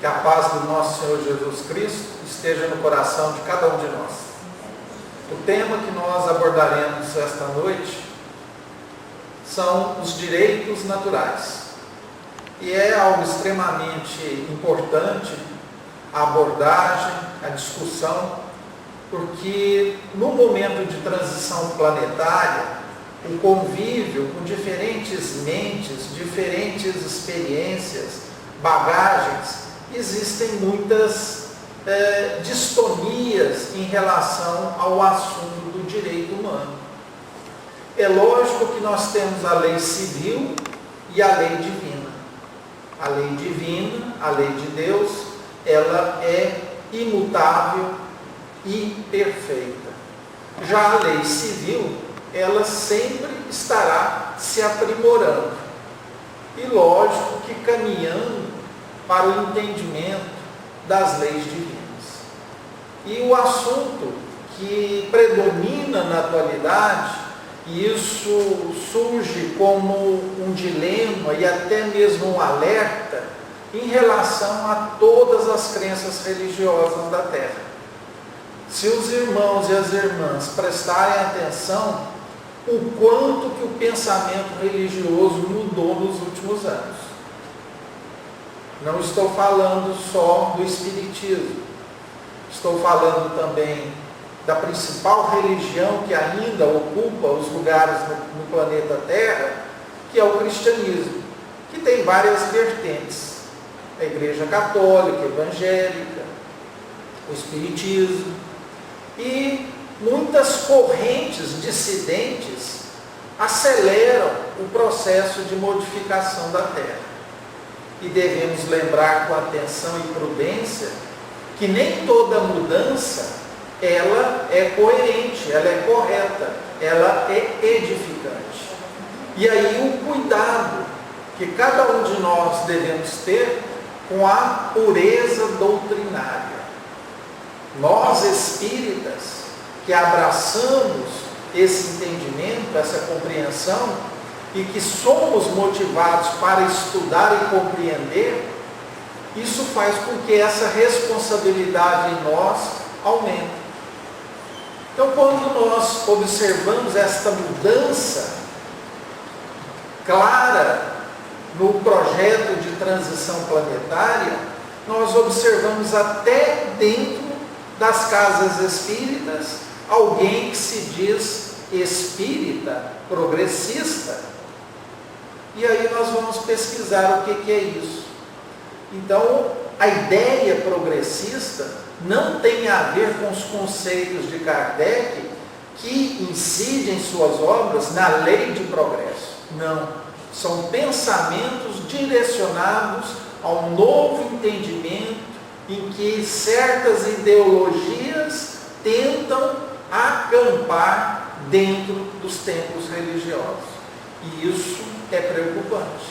Que a paz do nosso Senhor Jesus Cristo esteja no coração de cada um de nós. O tema que nós abordaremos esta noite são os direitos naturais. E é algo extremamente importante a abordagem, a discussão, porque no momento de transição planetária, o convívio com diferentes mentes, diferentes experiências, bagagens, existem muitas distonias em relação ao assunto do direito humano. É lógico que nós temos a lei civil e a lei divina. A lei divina, a lei de Deus, ela é imutável e perfeita. Já a lei civil, ela sempre estará se aprimorando. E lógico que caminhando para o entendimento das leis divinas. E o assunto que predomina na atualidade, e isso surge como um dilema e até mesmo um alerta em relação a todas as crenças religiosas da Terra. Se os irmãos e as irmãs prestarem atenção, o quanto que o pensamento religioso mudou nos últimos anos. Não estou falando só do Espiritismo, estou falando também da principal religião que ainda ocupa os lugares no planeta Terra, que é o cristianismo, que tem várias vertentes. A Igreja Católica, Evangélica, o Espiritismo e muitas correntes dissidentes aceleram o processo de modificação da Terra. E devemos lembrar com atenção e prudência que nem toda mudança ela é coerente, ela é correta, ela é edificante. E aí o cuidado que cada um de nós devemos ter com a pureza doutrinária. Nós espíritas que abraçamos esse entendimento, essa compreensão, e que somos motivados para estudar e compreender, isso faz com que essa responsabilidade em nós aumente. Então, quando nós observamos esta mudança clara no projeto de transição planetária, nós observamos até dentro das casas espíritas alguém que se diz espírita, progressista. E aí nós vamos pesquisar o que é isso. Então, a ideia progressista não tem a ver com os conceitos de Kardec, que incidem em suas obras na lei de progresso. Não. São pensamentos direcionados ao novo entendimento em que certas ideologias tentam acampar dentro dos templos religiosos. E isso é preocupante.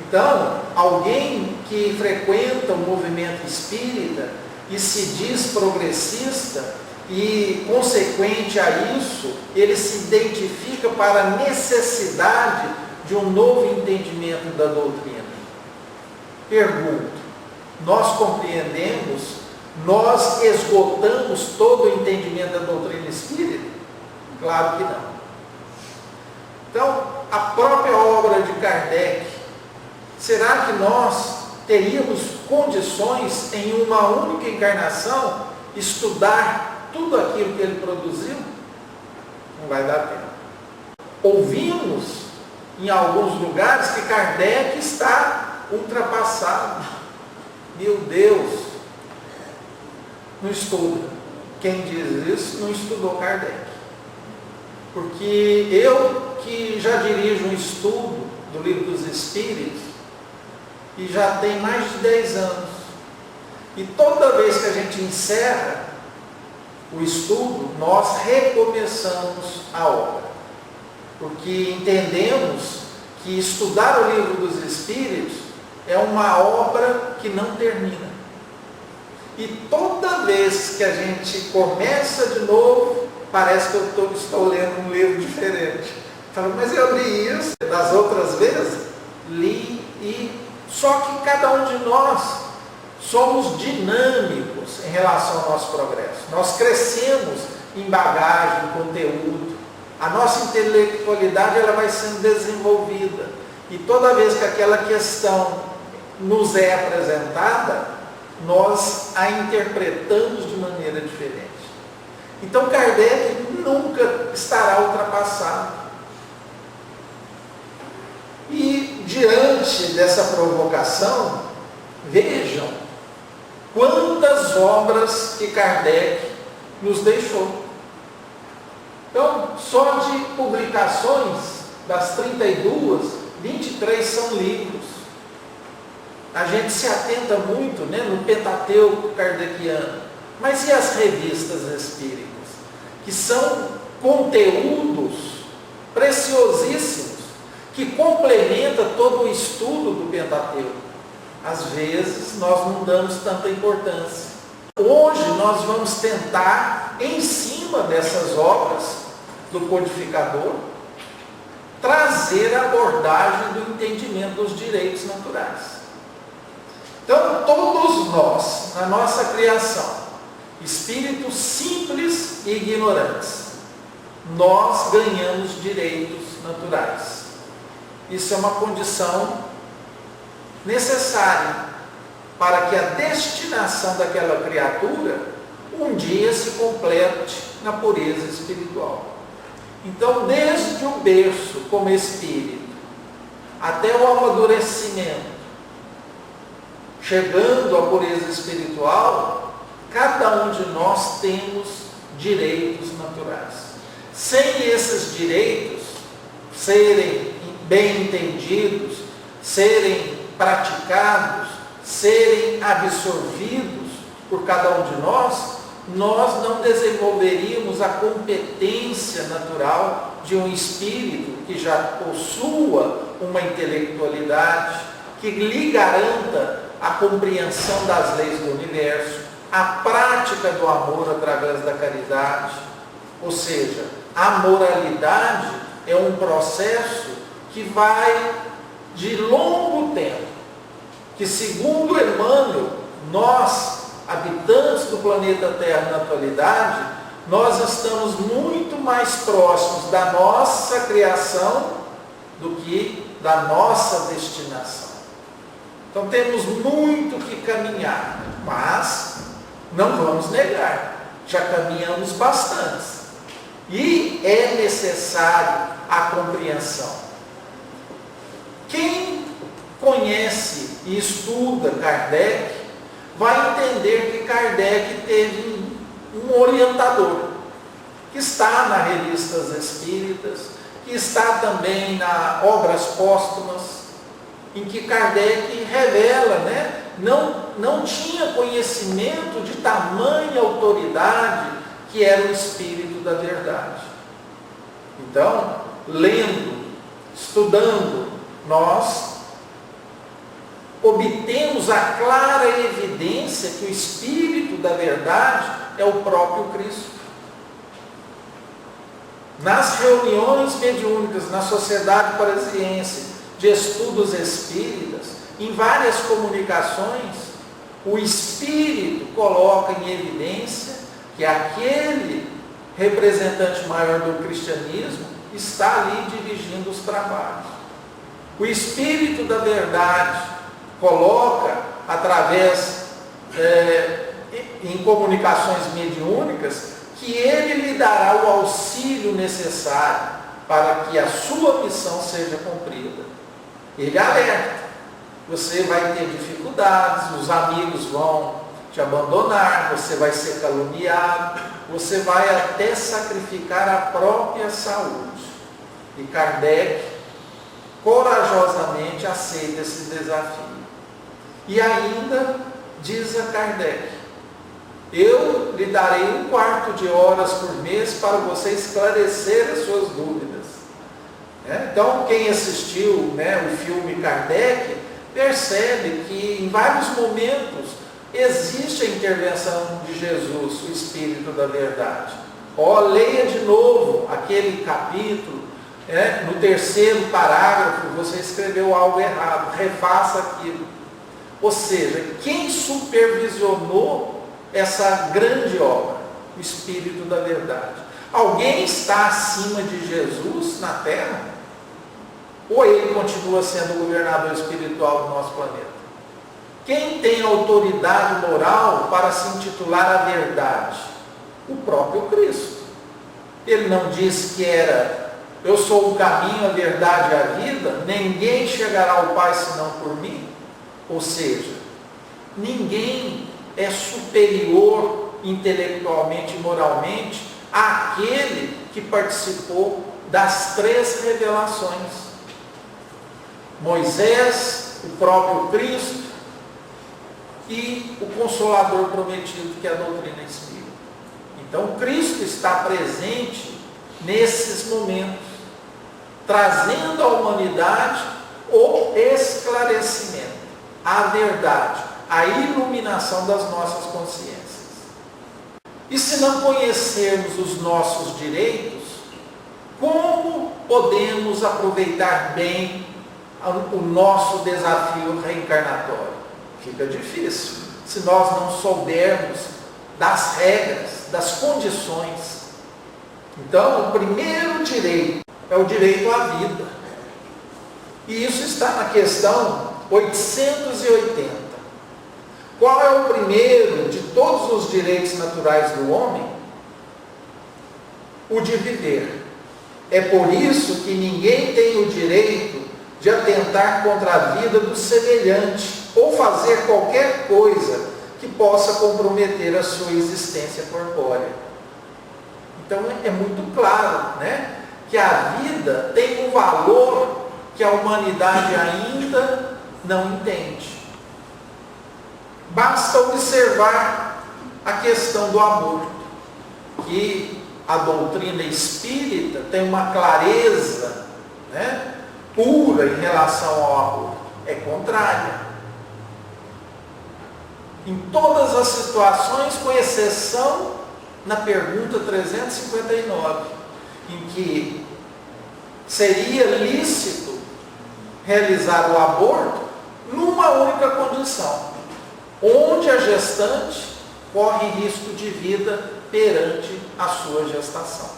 Então, alguém que frequenta o movimento espírita e se diz progressista e, consequente a isso, ele se identifica para a necessidade de um novo entendimento da doutrina. Pergunto, nós compreendemos, nós esgotamos todo o entendimento da doutrina espírita? Claro que não. Então, a própria obra de Kardec, será que nós teríamos condições em uma única encarnação estudar tudo aquilo que ele produziu? Não vai dar tempo. Ouvimos em alguns lugares que Kardec está ultrapassado. Meu Deus, não estuda. Quem diz isso não estudou Kardec. Porque eu que já dirijo um estudo do Livro dos Espíritos, e já tem mais de 10 anos, e toda vez que a gente encerra o estudo, nós recomeçamos a obra, porque entendemos que estudar o Livro dos Espíritos é uma obra que não termina. E toda vez que a gente começa de novo, parece que eu estou lendo um livro diferente. Falo, mas eu li isso das outras vezes? Li, e só que cada um de nós somos dinâmicos em relação ao nosso progresso. Nós crescemos em bagagem, em conteúdo. A nossa intelectualidade ela vai sendo desenvolvida. E toda vez que aquela questão nos é apresentada, nós a interpretamos de maneira diferente. Então Kardec nunca estará ultrapassado. E diante dessa provocação, vejam quantas obras que Kardec nos deixou. Então, só de publicações, das 32, 23 são livros. A gente se atenta muito, né, no Pentateuco kardeciano. Mas e as revistas espíritas? Que são conteúdos preciosíssimos, que complementam todo o estudo do Pentateuco. Às vezes, nós não damos tanta importância. Hoje, nós vamos tentar, em cima dessas obras do codificador, trazer a abordagem do entendimento dos direitos naturais. Então, todos nós, na nossa criação, espíritos simples e ignorantes, nós ganhamos direitos naturais. Isso é uma condição necessária para que a destinação daquela criatura um dia se complete na pureza espiritual. Então, desde o berço como espírito, até o amadurecimento, chegando à pureza espiritual, cada um de nós temos direitos naturais. Sem esses direitos serem bem entendidos, serem praticados, serem absorvidos por cada um de nós não desenvolveríamos a competência natural de um espírito que já possua uma intelectualidade, que lhe garanta a compreensão das leis do universo, a prática do amor através da caridade. Ou seja, a moralidade é um processo que vai de longo tempo, que segundo Emmanuel, nós, habitantes do planeta Terra na atualidade, nós estamos muito mais próximos da nossa criação do que da nossa destinação. Então temos muito que caminhar, mas não vamos negar, já caminhamos bastante. E é necessário a compreensão. Quem conhece e estuda Kardec vai entender que Kardec teve um orientador, que está nas revistas espíritas, que está também nas obras póstumas, em que Kardec revela, não tinha conhecimento de tamanha autoridade que era o Espírito da Verdade. Então, lendo, estudando, nós obtemos a clara evidência que o Espírito da Verdade é o próprio Cristo. Nas reuniões mediúnicas, na Sociedade Parisiense de Estudos Espíritas, em várias comunicações, o Espírito coloca em evidência que aquele representante maior do cristianismo está ali dirigindo os trabalhos. O Espírito da Verdade coloca, através, em comunicações mediúnicas, que ele lhe dará o auxílio necessário para que a sua missão seja cumprida. Ele alerta, você vai ter dificuldades, os amigos vão te abandonar, você vai ser caluniado, você vai até sacrificar a própria saúde. E Kardec corajosamente aceita esse desafio. E ainda diz a Kardec: eu lhe darei 1/4 de horas por mês para você esclarecer as suas dúvidas. Então, quem assistiu o filme Kardec, percebe que em vários momentos existe a intervenção de Jesus, o Espírito da Verdade. Leia de novo aquele capítulo, no 3º parágrafo você escreveu algo errado, refaça aquilo. Ou seja, quem supervisionou essa grande obra? O Espírito da verdade. Alguém está acima de Jesus na Terra? Ou ele continua sendo o governador espiritual do nosso planeta? Quem tem autoridade moral para se intitular a verdade? O próprio Cristo. Ele não disse que era: eu sou o caminho, a verdade e a vida, ninguém chegará ao Pai senão por mim? Ou seja, ninguém é superior intelectualmente e moralmente àquele que participou das 3 revelações. Moisés, o próprio Cristo e o Consolador prometido, que é a doutrina espírita. Então, Cristo está presente nesses momentos, trazendo à humanidade o esclarecimento, a verdade, a iluminação das nossas consciências. E se não conhecermos os nossos direitos, como podemos aproveitar bem o nosso desafio reencarnatório? Fica difícil se nós não soubermos das regras, das condições. Então, o primeiro direito é o direito à vida. E isso está na questão 880. Qual é o primeiro de todos os direitos naturais do homem? O de viver. É por isso que ninguém tem o direito de atentar contra a vida do semelhante ou fazer qualquer coisa que possa comprometer a sua existência corpórea. Então é muito claro, né, que a vida tem um valor que a humanidade ainda não entende. Basta observar a questão do aborto, que a doutrina espírita tem uma clareza, né, pura em relação ao aborto. É contrária. Em todas as situações, com exceção na pergunta 359, em que seria lícito realizar o aborto numa única condição: onde a gestante corre risco de vida perante a sua gestação.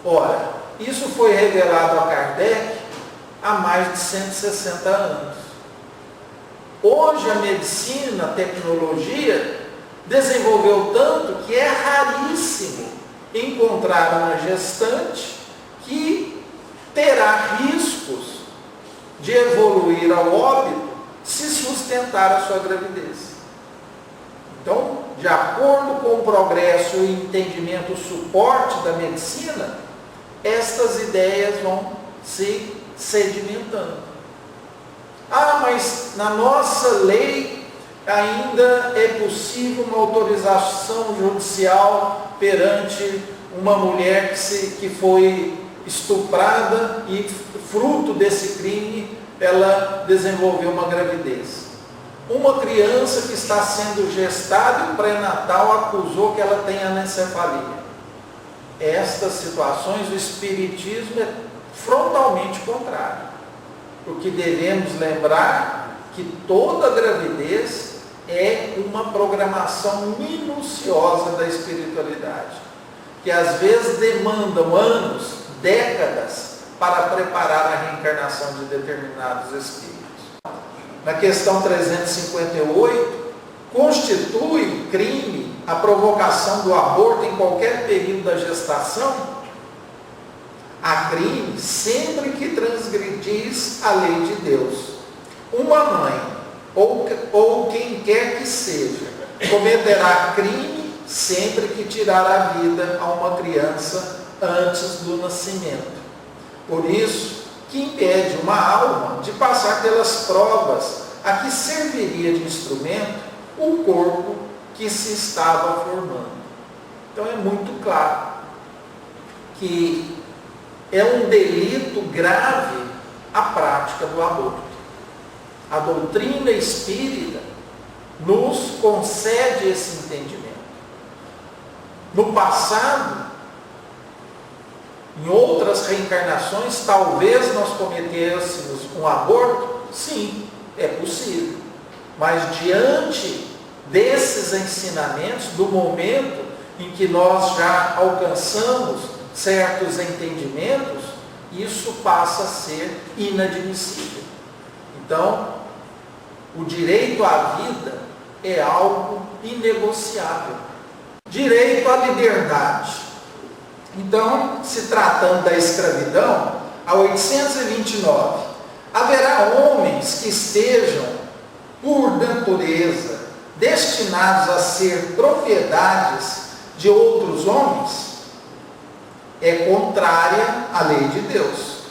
Ora, isso foi revelado a Kardec há mais de 160 anos. Hoje a medicina, a tecnologia, desenvolveu tanto que é raríssimo encontrar uma gestante que terá riscos de evoluir ao óbito se sustentar a sua gravidez. Então, de acordo com o progresso, o entendimento, o suporte da medicina, estas ideias vão se sedimentando. Ah, mas na nossa lei ainda é possível uma autorização judicial perante uma mulher que foi estuprada e, fruto desse crime, ela desenvolveu uma gravidez. Uma criança que está sendo gestada e o pré-natal acusou que ela tem anencefalia. Estas situações, o Espiritismo é frontalmente contrário. Porque devemos lembrar que toda gravidez é uma programação minuciosa da espiritualidade, que às vezes demandam anos, décadas, para preparar a reencarnação de determinados espíritos. Na questão 358, constitui crime a provocação do aborto em qualquer período da gestação? Há crime sempre que transgredis a lei de Deus. Uma mãe, ou quem quer que seja, cometerá crime sempre que tirar a vida a uma criança antes do nascimento. Por isso, que impede uma alma de passar pelas provas a que serviria de instrumento o corpo que se estava formando. Então é muito claro que é um delito grave a prática do aborto. A doutrina espírita nos concede esse entendimento. No passado, em outras reencarnações, talvez nós cometêssemos um aborto? Sim, é possível. Mas diante desses ensinamentos, do momento em que nós já alcançamos certos entendimentos, isso passa a ser inadmissível. Então, o direito à vida é algo inegociável. Direito à liberdade. Então, se tratando da escravidão, a 829, haverá homens que estejam, por natureza, destinados a ser propriedades de outros homens? É contrária à lei de Deus.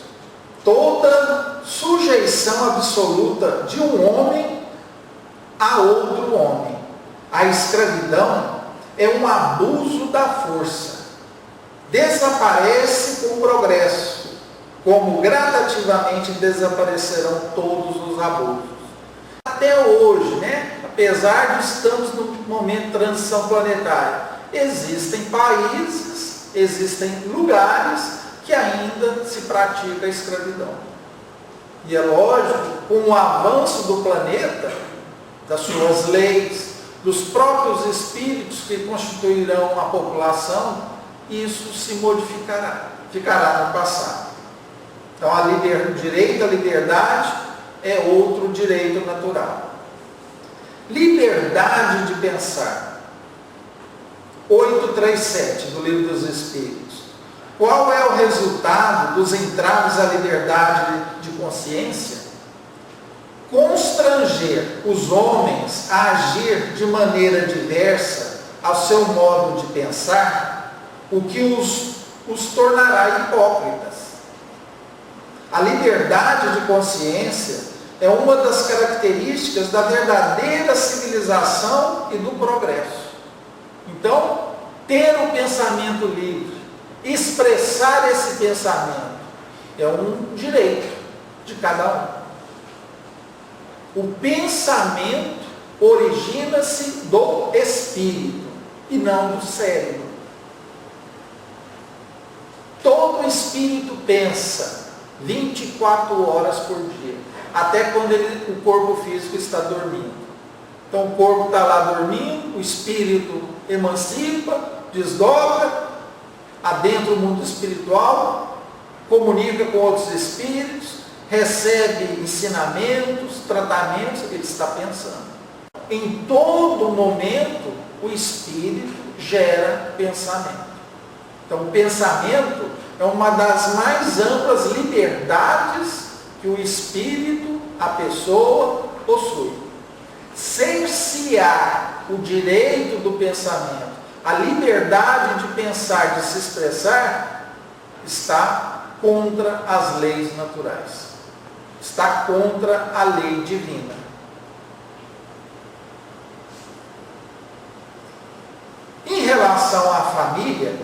Toda sujeição absoluta de um homem a outro homem. A escravidão é um abuso da força. Desaparece com o progresso, como gradativamente desaparecerão todos os abusos. Até hoje, apesar de estamos no momento de transição planetária, existem países, existem lugares que ainda se pratica a escravidão. E é lógico, com o avanço do planeta, das suas leis, dos próprios espíritos que constituirão a população, isso se modificará, ficará no passado. Então, o direito à liberdade é outro direito natural. Liberdade de pensar. 837 do Livro dos Espíritos. Qual é o resultado dos entraves à liberdade de consciência? Constranger os homens a agir de maneira diversa ao seu modo de pensar, o que os tornará hipócritas. A liberdade de consciência é uma das características da verdadeira civilização e do progresso. Então, ter o pensamento livre, expressar esse pensamento, é um direito de cada um. O pensamento origina-se do espírito e não do cérebro. Todo espírito pensa 24 horas por dia, até quando o corpo físico está dormindo. Então o corpo está lá dormindo, o espírito emancipa, desdobra, adentra o mundo espiritual, comunica com outros espíritos, recebe ensinamentos, tratamentos, ele está pensando. Em todo momento, o espírito gera pensamento. Então, o pensamento é uma das mais amplas liberdades que o espírito, a pessoa, possui. Cercear o direito do pensamento, a liberdade de pensar, de se expressar, está contra as leis naturais. Está contra a lei divina. Em relação à família,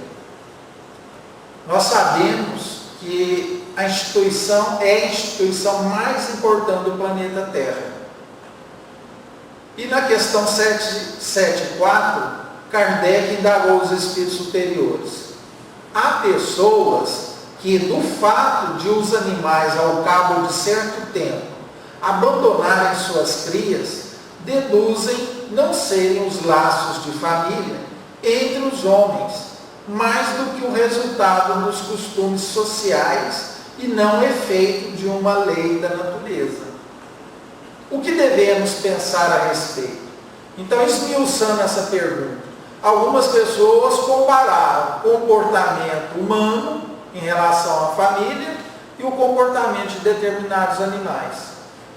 nós sabemos que a instituição é a instituição mais importante do planeta Terra. E na questão 774, Kardec indagou os espíritos superiores. Há pessoas que, do fato de os animais, ao cabo de certo tempo, abandonarem suas crias, deduzem não serem os laços de família entre os homens, mais do que o resultado dos costumes sociais e não efeito de uma lei da natureza. O que devemos pensar a respeito? Então, esmiuçando essa pergunta, algumas pessoas compararam o comportamento humano em relação à família e o comportamento de determinados animais,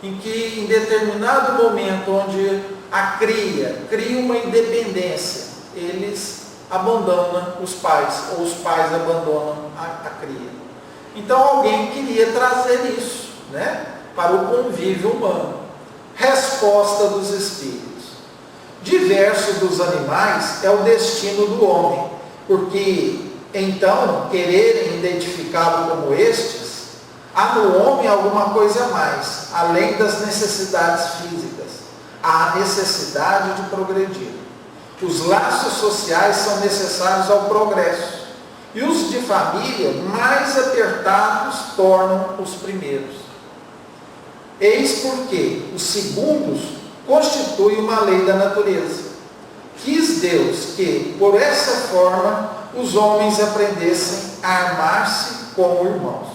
em que em determinado momento onde a cria uma independência, eles abandonam os pais, ou os pais abandonam a cria. Então alguém queria trazer isso, para o convívio humano. Resposta dos espíritos. Diverso dos animais é o destino do homem, porque então quererem identificá-lo como estes, há no homem alguma coisa a mais, além das necessidades físicas, há a necessidade de progredir. Os laços sociais são necessários ao progresso, e os de família mais apertados tornam os primeiros. Eis porque os segundos constitui uma lei da natureza. Quis Deus que, por essa forma, os homens aprendessem a amar-se como irmãos.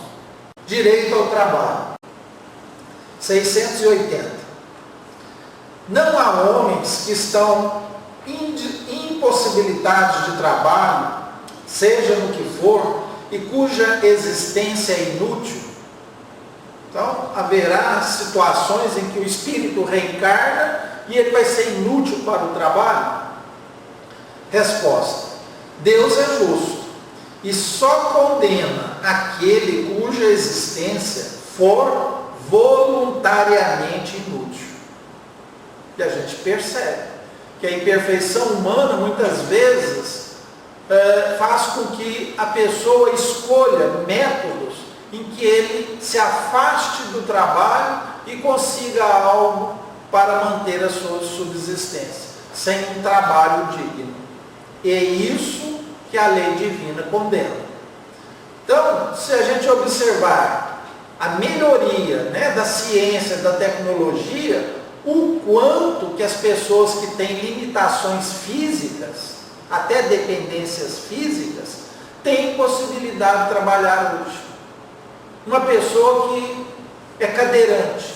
Direito ao trabalho. 680. Não há homens que estão impossibilitados de trabalho, seja no que for, e cuja existência é inútil. Então, haverá situações em que o espírito reencarna e ele vai ser inútil para o trabalho? Resposta: Deus é justo e só condena aquele cuja existência for voluntariamente inútil. E a gente percebe que a imperfeição humana muitas vezes faz com que a pessoa escolha métodos em que ele se afaste do trabalho e consiga algo para manter a sua subsistência, sem um trabalho digno. E é isso que a lei divina condena. Então, se a gente observar a melhoria, da ciência, da tecnologia, o quanto que as pessoas que têm limitações físicas, até dependências físicas, têm possibilidade de trabalhar hoje. Uma pessoa que é cadeirante,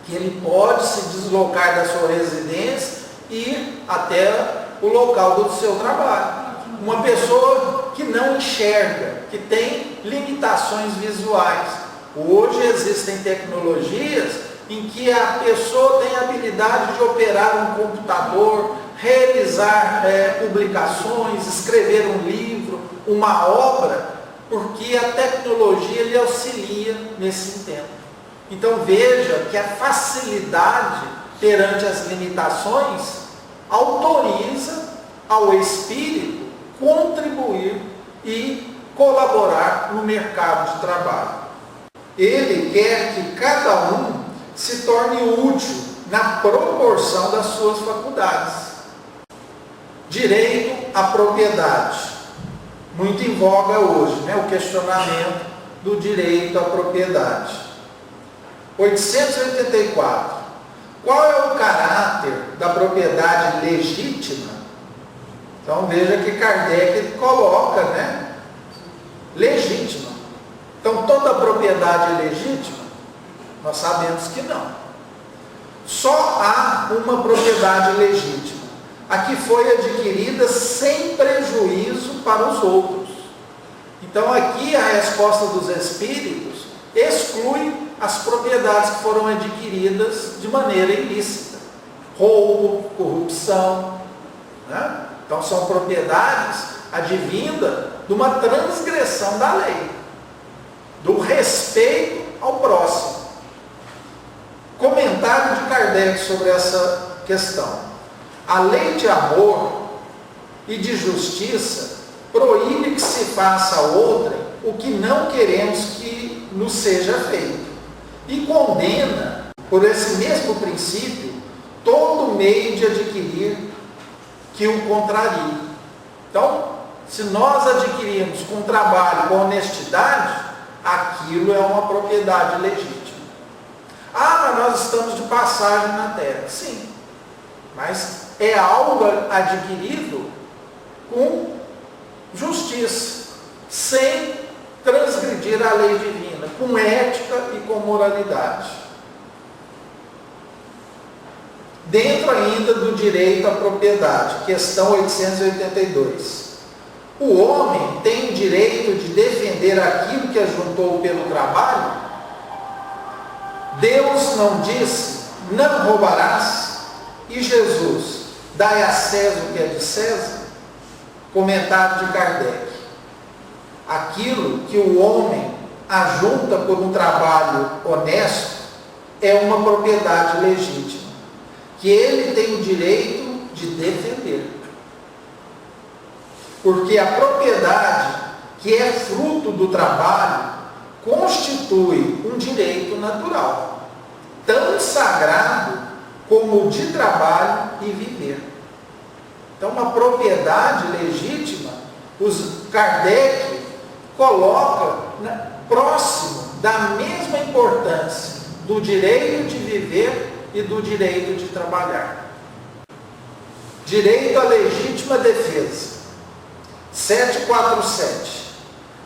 que ele pode se deslocar da sua residência e ir até o local do seu trabalho. Uma pessoa que não enxerga, que tem limitações visuais. Hoje existem tecnologias em que a pessoa tem a habilidade de operar um computador, realizar publicações, escrever um livro, uma obra, porque a tecnologia lhe auxilia nesse intento. Então veja que a facilidade perante as limitações autoriza ao espírito contribuir e colaborar no mercado de trabalho. Ele quer que cada um se torne útil na proporção das suas faculdades. Direito à propriedade. Muito em voga hoje, o questionamento do direito à propriedade. 884. Qual é o caráter da propriedade legítima? Então veja que Kardec coloca, legítima. Então toda propriedade é legítima? Nós sabemos que não. Só há uma propriedade legítima, a que foi adquirida sem prejuízo para os outros. Então aqui a resposta dos espíritos exclui as propriedades que foram adquiridas de maneira ilícita. Roubo, corrupção. Então são propriedades advindas de uma transgressão da lei, do respeito ao próximo. Comentário de Kardec sobre essa questão. A lei de amor e de justiça proíbe que se faça a outrem o que não queremos que nos seja feito, e condena, por esse mesmo princípio, todo meio de adquirir que o contrarie. Então, se nós adquirirmos com trabalho, com honestidade, aquilo é uma propriedade legítima. Mas nós estamos de passagem na terra. Sim, mas é algo adquirido com justiça, sem transgredir a lei divina, com ética e com moralidade. Dentro ainda do direito à propriedade, questão 882. O homem tem o direito de defender aquilo que ajuntou pelo trabalho? Deus não disse, não roubarás? E Jesus, dai a César o que é de César? Comentário de Kardec. Aquilo que o homem ajunta por um trabalho honesto é uma propriedade legítima, que ele tem o direito de defender. Porque a propriedade que é fruto do trabalho constitui um direito natural, tão sagrado como o de trabalho e viver. Então, uma propriedade legítima, Kardec coloca próximo da mesma importância do direito de viver e do direito de trabalhar. Direito à legítima defesa. 747.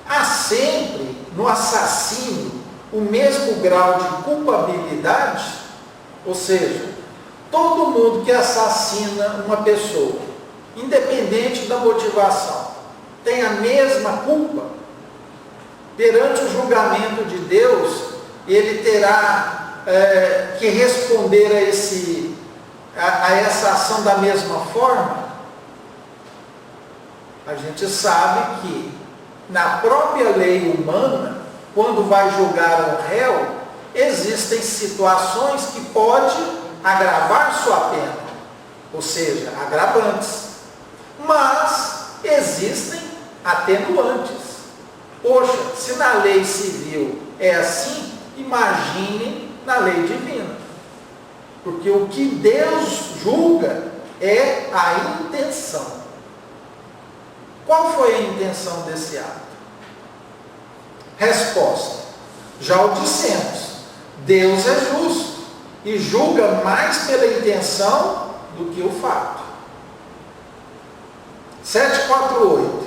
Há sempre no assassínio o mesmo grau de culpabilidade? Ou seja, todo mundo que assassina uma pessoa, independente da motivação, tem a mesma culpa? Perante o julgamento de Deus, ele terá que responder a essa ação da mesma forma? A gente sabe que na própria lei humana, quando vai julgar um réu, existem situações que pode agravar sua pena, ou seja, agravantes, mas existem atenuantes. Poxa, se na lei civil é assim, imagine na lei divina. Porque o que Deus julga é a intenção. Qual foi a intenção desse ato? Resposta: já o dissemos, Deus é justo e julga mais pela intenção do que o fato. 748.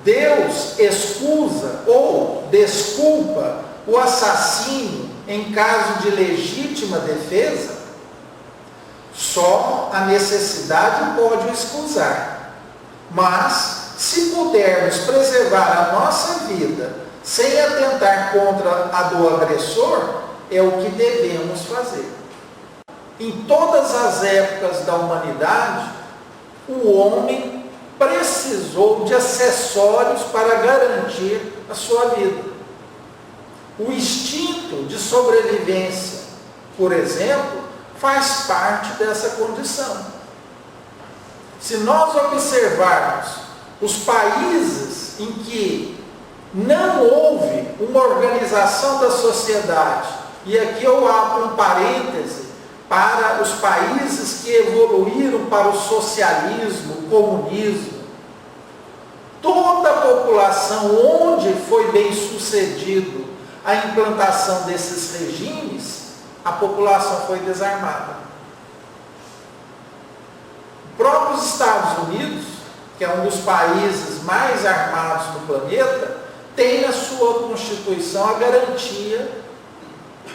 Deus excusa ou desculpa o assassínio em caso de legítima defesa? Só a necessidade pode o excusar. Mas, se pudermos preservar a nossa vida sem atentar contra a do agressor, é o que devemos fazer. Em todas as épocas da humanidade, o homem precisou de acessórios para garantir a sua vida. O instinto de sobrevivência, por exemplo, faz parte dessa condição. Se nós observarmos os países em que não houve uma organização da sociedade, e aqui eu abro um parêntese para os países que evoluíram para o socialismo, o comunismo, toda a população onde foi bem sucedido a implantação desses regimes, a população foi desarmada. Os próprios Estados Unidos, que é um dos países mais armados do planeta, tem na sua Constituição a garantia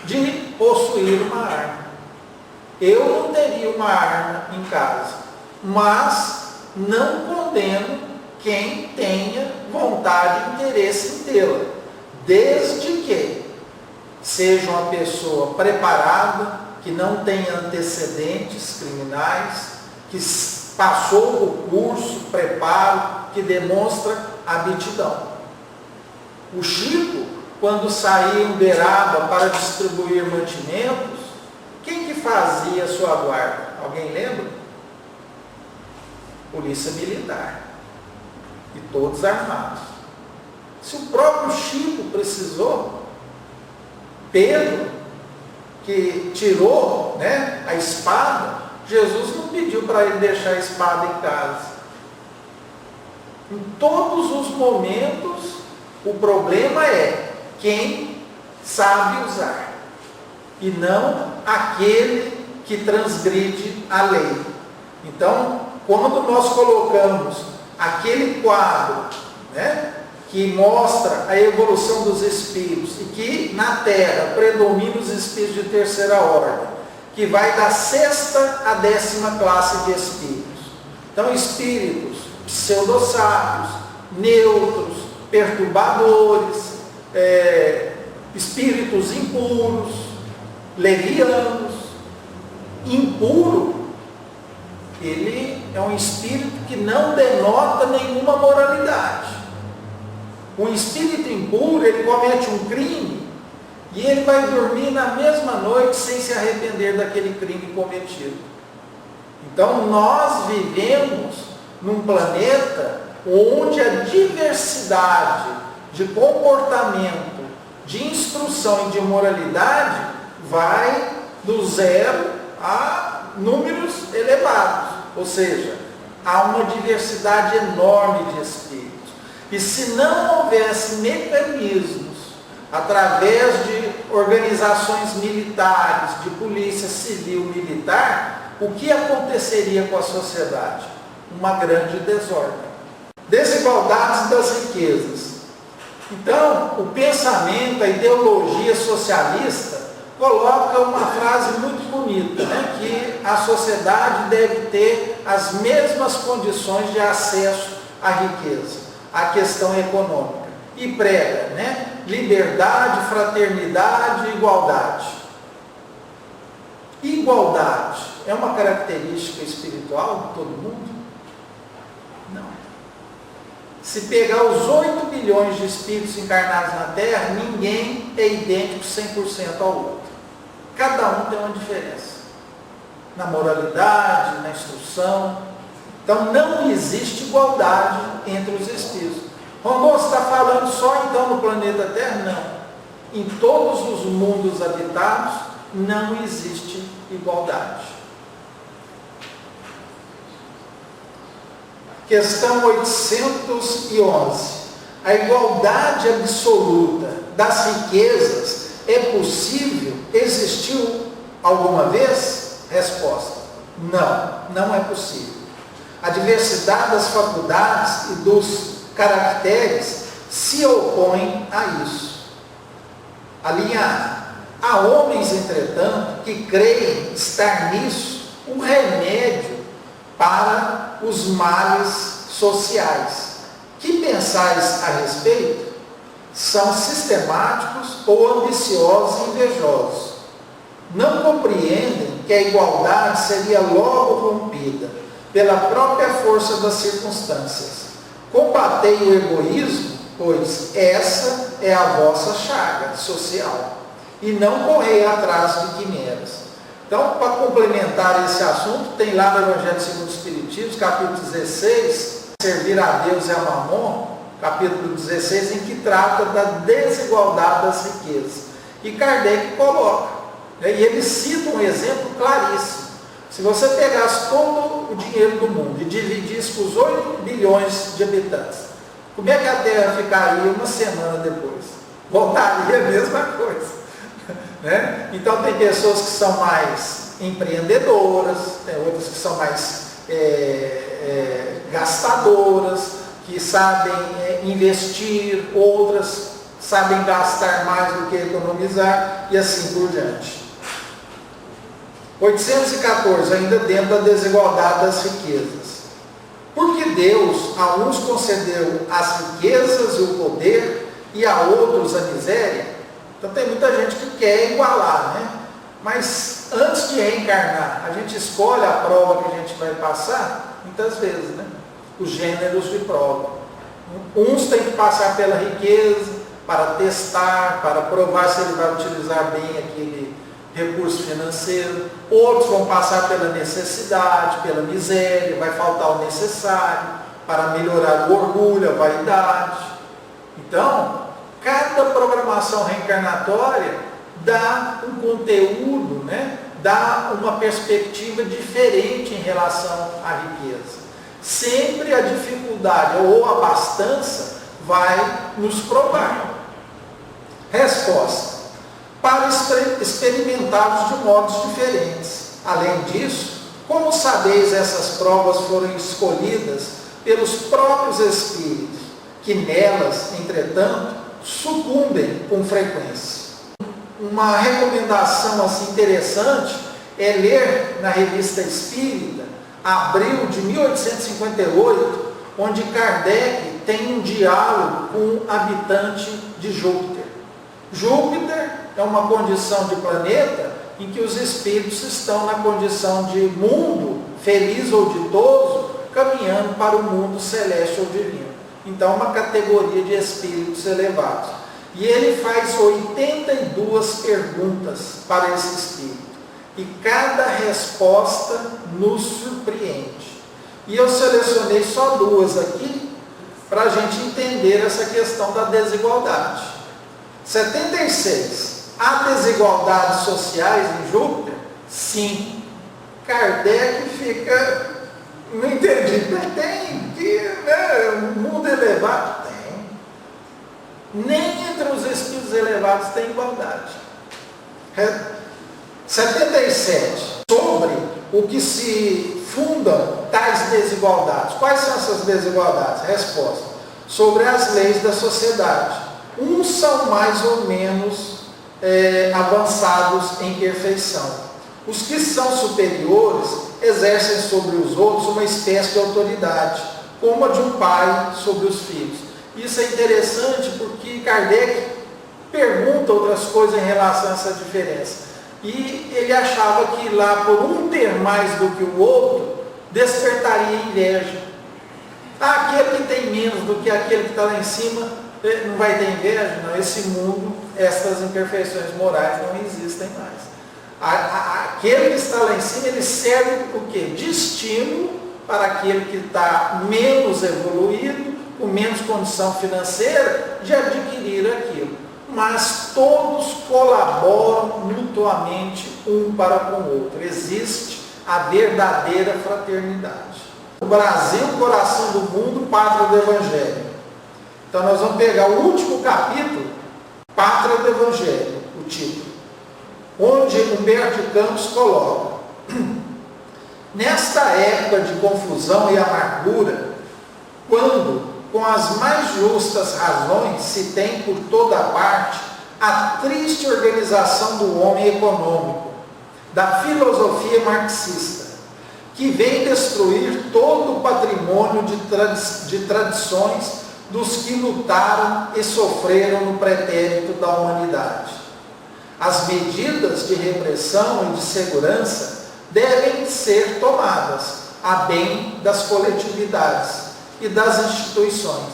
de possuir uma arma. Eu não teria uma arma em casa, mas não condeno quem tenha vontade e interesse em tê-la, desde que seja uma pessoa preparada, que não tenha antecedentes criminais, que passou o curso, preparo, que demonstra aptidão. O Chico, quando saía em Uberaba para distribuir mantimentos, quem que fazia a sua guarda? Alguém lembra? Polícia Militar. E todos armados. Se o próprio Chico precisou, Pedro, que tirou, a espada, Jesus não pediu para ele deixar a espada em casa. Em todos os momentos, o problema é quem sabe usar, e não aquele que transgride a lei. Então, quando nós colocamos aquele quadro, que mostra a evolução dos espíritos, e que na Terra predominam os espíritos de terceira ordem, que vai da 6ª à 10ª classe de espíritos. Então, espíritos pseudo-sábios, neutros, perturbadores, espíritos impuros, levianos. Impuro, ele é um espírito que não denota nenhuma moralidade. Um espírito impuro, ele comete um crime e ele vai dormir na mesma noite sem se arrepender daquele crime cometido. Então nós vivemos num planeta onde a diversidade de comportamento, de instrução e de moralidade vai do 0 a números elevados. Ou seja, há uma diversidade enorme de espíritos. E se não houvesse mecanismos, através de organizações militares, de polícia civil militar, o que aconteceria com a sociedade? Uma grande desordem. Desigualdades das riquezas. Então, o pensamento, a ideologia socialista coloca uma frase muito bonita, né? Que a sociedade deve ter as mesmas condições de acesso à riqueza, à questão econômica. E prega, né? Liberdade, fraternidade e igualdade. Igualdade é uma característica espiritual de todo mundo? Não. Se pegar os 8 bilhões de espíritos encarnados na Terra, ninguém é idêntico 100% ao outro. Cada um tem uma diferença. Na moralidade, na instrução. Então não existe igualdade entre os espíritos. Rondon, você está falando só então no planeta Terra? Não. Em todos os mundos habitados não existe igualdade. Questão 811. A igualdade absoluta das riquezas é possível? Existiu alguma vez? Resposta: não, não é possível. A diversidade das faculdades e dos caracteres se opõem a isso. A linha A. Há homens, entretanto, que creem estar nisso um remédio para os males sociais. Que pensais a respeito? São sistemáticos ou ambiciosos e invejosos. Não compreendem que a igualdade seria logo rompida pela própria força das circunstâncias. Combatei o egoísmo, pois essa é a vossa chaga social, e não correi atrás de quimeras. Então, para complementar esse assunto, tem lá no Evangelho segundo o Espiritismo, capítulo 16, Servir a Deus e a Mamon, capítulo 16, em que trata da desigualdade das riquezas. E Kardec coloca, né, e ele cita um exemplo claríssimo. Se você pegasse todo o dinheiro do mundo e dividisse com os 8 bilhões de habitantes, como é que a Terra ficaria uma semana depois? Voltaria a mesma coisa. Né? Então tem pessoas que são mais empreendedoras, tem outras que são mais gastadoras, que sabem investir, outras sabem gastar mais do que economizar e assim por diante. 814, ainda dentro da desigualdade das riquezas. Porque Deus a uns concedeu as riquezas e o poder e a outros a miséria. Então tem muita gente que quer igualar, né? Mas antes de reencarnar, a gente escolhe a prova que a gente vai passar, muitas vezes, né? Os gêneros de prova. Uns têm que passar pela riqueza para testar, para provar se ele vai utilizar bem aquele recurso financeiro. Outros vão passar pela necessidade, pela miséria, vai faltar o necessário para melhorar o orgulho, a vaidade. Então, cada programação reencarnatória dá um conteúdo, né? Dá uma perspectiva diferente em relação à riqueza. Sempre a dificuldade ou a abastança vai nos provar. Resposta: para experimentá-los de modos diferentes. Além disso, como sabeis, essas provas foram escolhidas pelos próprios espíritos, que nelas, entretanto, sucumbem com frequência. Uma recomendação assim interessante é ler na Revista Espírita, abril de 1858, onde Kardec tem um diálogo com um habitante de Júpiter. Júpiter é uma condição de planeta em que os espíritos estão na condição de mundo feliz ou ditoso, caminhando para o mundo celeste ou divino. Então, uma categoria de espíritos elevados. E ele faz 82 perguntas para esse espírito. E cada resposta nos surpreende. E eu selecionei só 2 aqui, para a gente entender essa questão da desigualdade. 76. Há desigualdades sociais em Júpiter? Sim. Kardec fica... Não entendi. Tem que, né, mundo elevado? Tem. Nem entre os espíritos elevados tem igualdade. 77. Sobre o que se fundam tais desigualdades. Quais são essas desigualdades? Resposta: sobre as leis da sociedade. Uns são mais ou menos avançados em perfeição. Os que são superiores exercem sobre os outros uma espécie de autoridade, como a de um pai sobre os filhos. Isso é interessante porque Kardec pergunta outras coisas em relação a essa diferença. E ele achava que lá, por um ter mais do que o outro, despertaria inveja. Aquele que tem menos do que aquele que está lá em cima, não vai ter inveja? Não, esse mundo, essas imperfeições morais não existem mais. Aquele que está lá em cima, ele serve o quê? De estímulo para aquele que está menos evoluído, com menos condição financeira, de adquirir aquilo. Mas todos colaboram mutuamente um para com o outro. Existe a verdadeira fraternidade. O Brasil, coração do mundo, pátria do Evangelho. Então nós vamos pegar o último capítulo, Pátria do Evangelho, o título, onde Humberto de Campos coloca: nesta época de confusão e amargura, quando com as mais justas razões se tem por toda parte a triste organização do homem econômico, da filosofia marxista, que vem destruir todo o patrimônio de tradições dos que lutaram e sofreram no pretérito da humanidade. As medidas de repressão e de segurança devem ser tomadas a bem das coletividades e das instituições,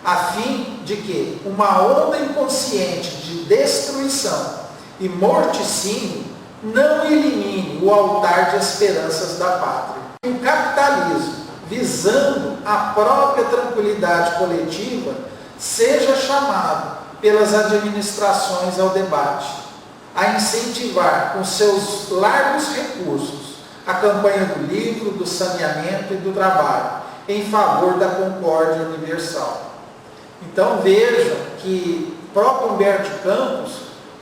a fim de que uma onda inconsciente de destruição e morticínio não elimine o altar de esperanças da pátria. O capitalismo, visando a própria tranquilidade coletiva, seja chamado pelas administrações ao debate, a incentivar com seus largos recursos a campanha do livro, do saneamento e do trabalho, em favor da concórdia universal. Então vejam que o próprio Humberto de Campos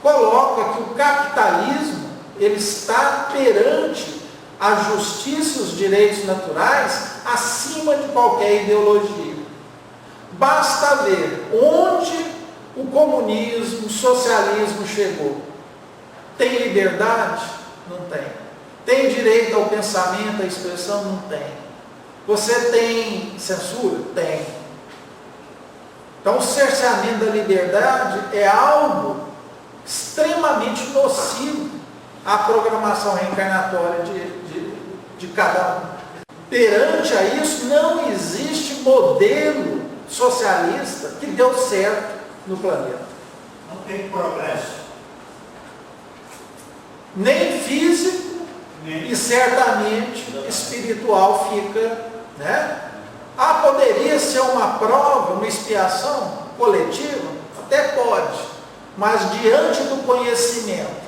coloca que o capitalismo ele está perante a justiça e os direitos naturais acima de qualquer ideologia. Basta ver onde o comunismo, o socialismo chegou. Tem liberdade? Não tem. Tem direito ao pensamento, à expressão? Não tem. Você tem censura? Tem. Então, o cerceamento da liberdade é algo extremamente nocivo à programação reencarnatória de cada um. Perante a isso, não existe modelo socialista que deu certo no planeta. Não tem progresso. Nem físico, e certamente espiritual fica, né? Poderia ser uma prova, uma expiação coletiva? Até pode, mas diante do conhecimento,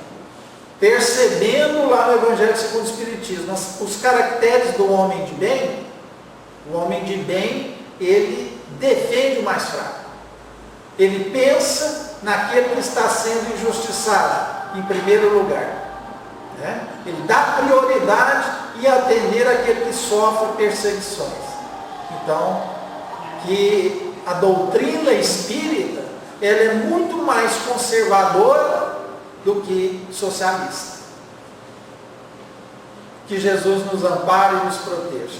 percebendo lá no Evangelho segundo o Espiritismo, os caracteres do homem de bem, o homem de bem, ele defende o mais fraco. Ele pensa naquele que está sendo injustiçado, em primeiro lugar. Né? Ele dá prioridade e atender aquele que sofre perseguições. Então, que a doutrina espírita, ela é muito mais conservadora do que socialista. Que Jesus nos ampare e nos proteja.